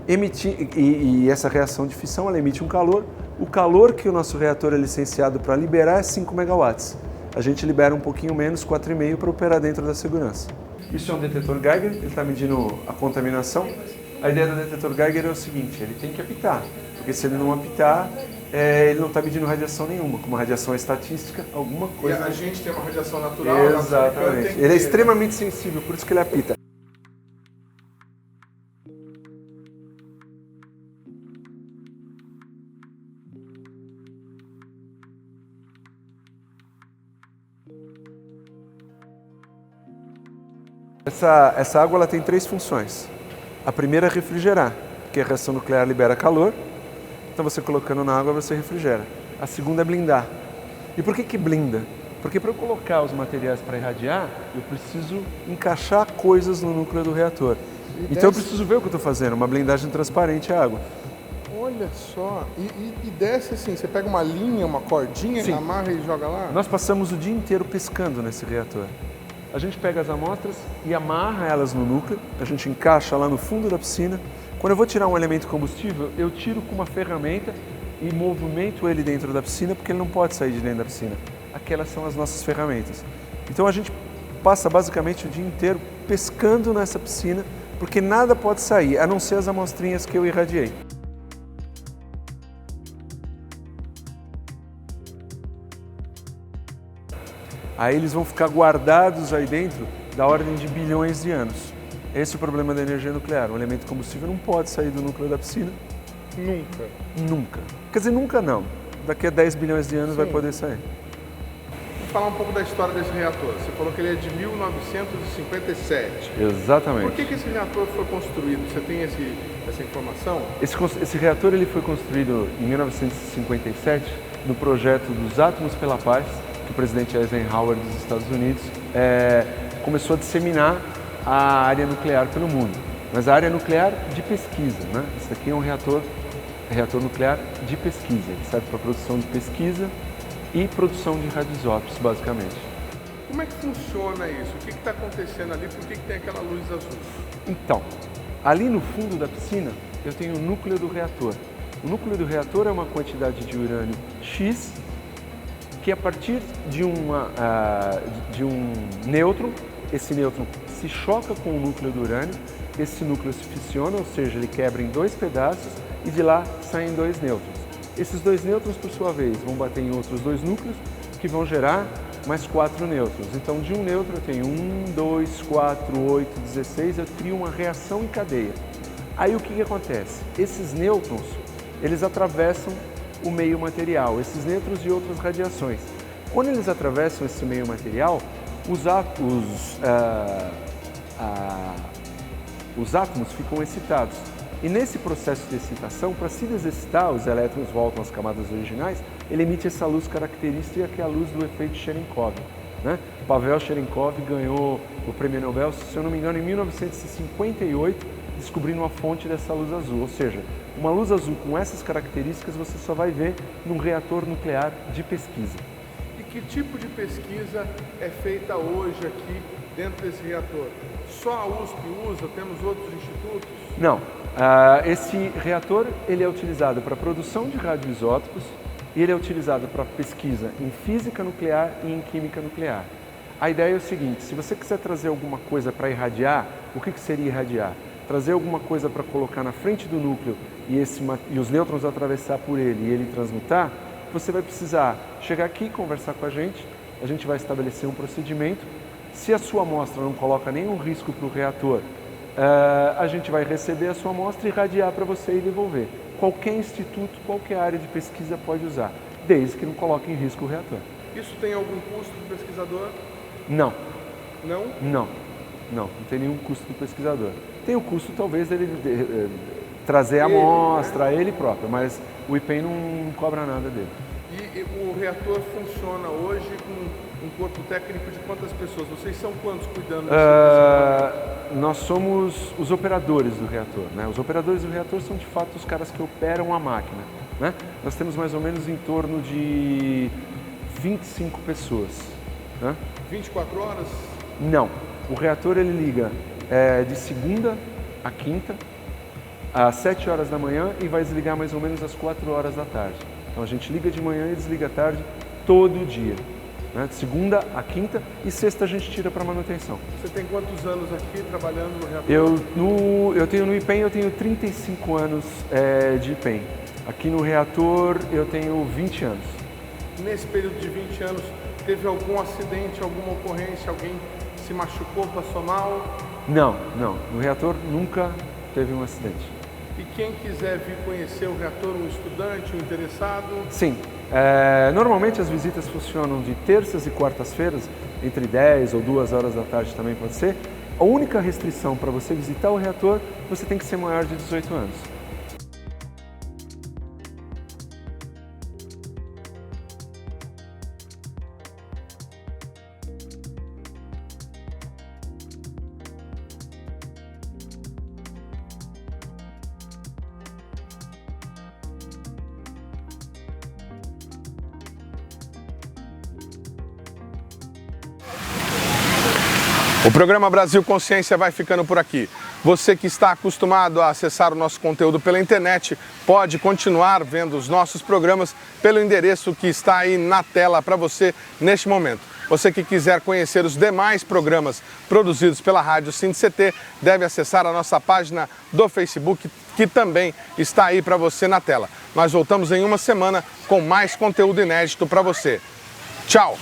e essa reação de fissão ela emite um calor. O calor que o nosso reator é licenciado para liberar é 5 megawatts. A gente libera um pouquinho menos, 4,5, para operar dentro da segurança. Isso é um detetor Geiger, ele está medindo a contaminação. A ideia do detetor Geiger é o seguinte, ele tem que apitar, porque se ele não apitar, ele não está medindo radiação nenhuma. Como a radiação é estatística, alguma coisa... E a gente tem uma radiação natural... Exatamente. Ele é extremamente sensível, por isso que ele apita. Essa água ela tem 3 funções. A primeira é refrigerar, porque a reação nuclear libera calor, então você colocando na água você refrigera. A segunda é blindar. E por que blinda? Porque para eu colocar os materiais para irradiar, eu preciso encaixar coisas no núcleo do reator. Então eu preciso ver o que eu estou fazendo, uma blindagem transparente à água. Olha só, e desce assim, você pega uma linha, uma cordinha, Sim. amarra e joga lá? Nós passamos o dia inteiro pescando nesse reator. A gente pega as amostras e amarra elas no núcleo, a gente encaixa lá no fundo da piscina. Quando eu vou tirar um elemento combustível, eu tiro com uma ferramenta e movimento ele dentro da piscina, porque ele não pode sair de dentro da piscina. Aquelas são as nossas ferramentas. Então a gente passa basicamente o dia inteiro pescando nessa piscina, porque nada pode sair, a não ser as amostrinhas que eu irradiei. Aí eles vão ficar guardados aí dentro da ordem de bilhões de anos. Esse é o problema da energia nuclear. O elemento combustível não pode sair do núcleo da piscina. Nunca? Nunca. Quer dizer, nunca não. Daqui a 10 bilhões de anos vai poder sair. Vamos falar um pouco da história desse reator. Você falou que ele é de 1957. Exatamente. Por que esse reator foi construído? Você tem essa informação? Esse reator ele foi construído em 1957 no projeto dos Átomos pela Paz, que o presidente Eisenhower dos Estados Unidos começou a disseminar a área nuclear pelo mundo. Mas a área nuclear de pesquisa, né? Esse daqui é um reator nuclear de pesquisa. Ele serve para produção de pesquisa e produção de radioisótopos, basicamente. Como é que funciona isso? O que está acontecendo ali? Por que tem aquela luz azul? Então, ali no fundo da piscina, eu tenho o núcleo do reator. O núcleo do reator é uma quantidade de urânio X, que a partir de um nêutron, esse nêutron se choca com o núcleo do urânio, esse núcleo se fissiona, ou seja, ele quebra em dois pedaços e de lá saem dois nêutrons. Esses dois nêutrons, por sua vez, vão bater em outros dois núcleos que vão gerar mais 4 nêutrons. Então, de um nêutron eu tenho 1, 2, 4, 8, 16, eu crio uma reação em cadeia. Aí o que acontece? Esses nêutrons, eles atravessam o meio material, esses nêutrons e outras radiações. Quando eles atravessam esse meio material, os átomos ficam excitados. E nesse processo de excitação, para se desexcitar, os elétrons voltam às camadas originais, ele emite essa luz característica que é a luz do efeito Cherenkov, né? Pavel Cherenkov ganhou o prêmio Nobel, se eu não me engano, em 1958, descobrindo uma fonte dessa luz azul. Ou seja, uma luz azul com essas características você só vai ver num reator nuclear de pesquisa. E que tipo de pesquisa é feita hoje aqui dentro desse reator, só a USP usa? Temos outros institutos? Não. Esse reator ele é utilizado para a produção de radioisótopos e ele é utilizado para pesquisa em física nuclear e em química nuclear. A ideia é o seguinte, se você quiser trazer alguma coisa para irradiar, o que seria irradiar? Trazer alguma coisa para colocar na frente do núcleo e os nêutrons atravessar por ele e ele transmutar, você vai precisar chegar aqui, conversar com a gente vai estabelecer um procedimento. Se a sua amostra não coloca nenhum risco para o reator, a gente vai receber a sua amostra e irradiar para você e devolver. Qualquer instituto, qualquer área de pesquisa pode usar, desde que não coloque em risco o reator. Isso tem algum custo do pesquisador? Não. Não? Não tem nenhum custo do pesquisador. Tem o custo, talvez, dele trazer a amostra, ele próprio, mas o IPEM não cobra nada dele. E o reator funciona hoje com um corpo técnico de quantas pessoas? Vocês são quantos cuidando desse Nós somos os operadores do reator, né? Os operadores do reator são, de fato, os caras que operam a máquina, né? Nós temos mais ou menos em torno de 25 pessoas. Né? 24 horas? Não. O reator ele liga de segunda a quinta, às 7 horas da manhã e vai desligar mais ou menos às 4 horas da tarde. Então a gente liga de manhã e desliga à tarde todo dia. Né? De segunda a quinta e sexta a gente tira para manutenção. Você tem quantos anos aqui trabalhando no reator? Eu tenho no IPEM, eu tenho 35 anos de IPEM. Aqui no reator eu tenho 20 anos. Nesse período de 20 anos, teve algum acidente, alguma ocorrência, alguém se machucou, passou mal? Não. No reator nunca teve um acidente. E quem quiser vir conhecer o reator, um estudante, um interessado? Sim. Normalmente as visitas funcionam de terças e quartas-feiras, entre 10 ou 2 horas da tarde também pode ser. A única restrição para você visitar o reator, você tem que ser maior de 18 anos. O programa Brasil Consciência vai ficando por aqui. Você que está acostumado a acessar o nosso conteúdo pela internet, pode continuar vendo os nossos programas pelo endereço que está aí na tela para você neste momento. Você que quiser conhecer os demais programas produzidos pela Rádio SINDI-CT, deve acessar a nossa página do Facebook, que também está aí para você na tela. Nós voltamos em uma semana com mais conteúdo inédito para você. Tchau!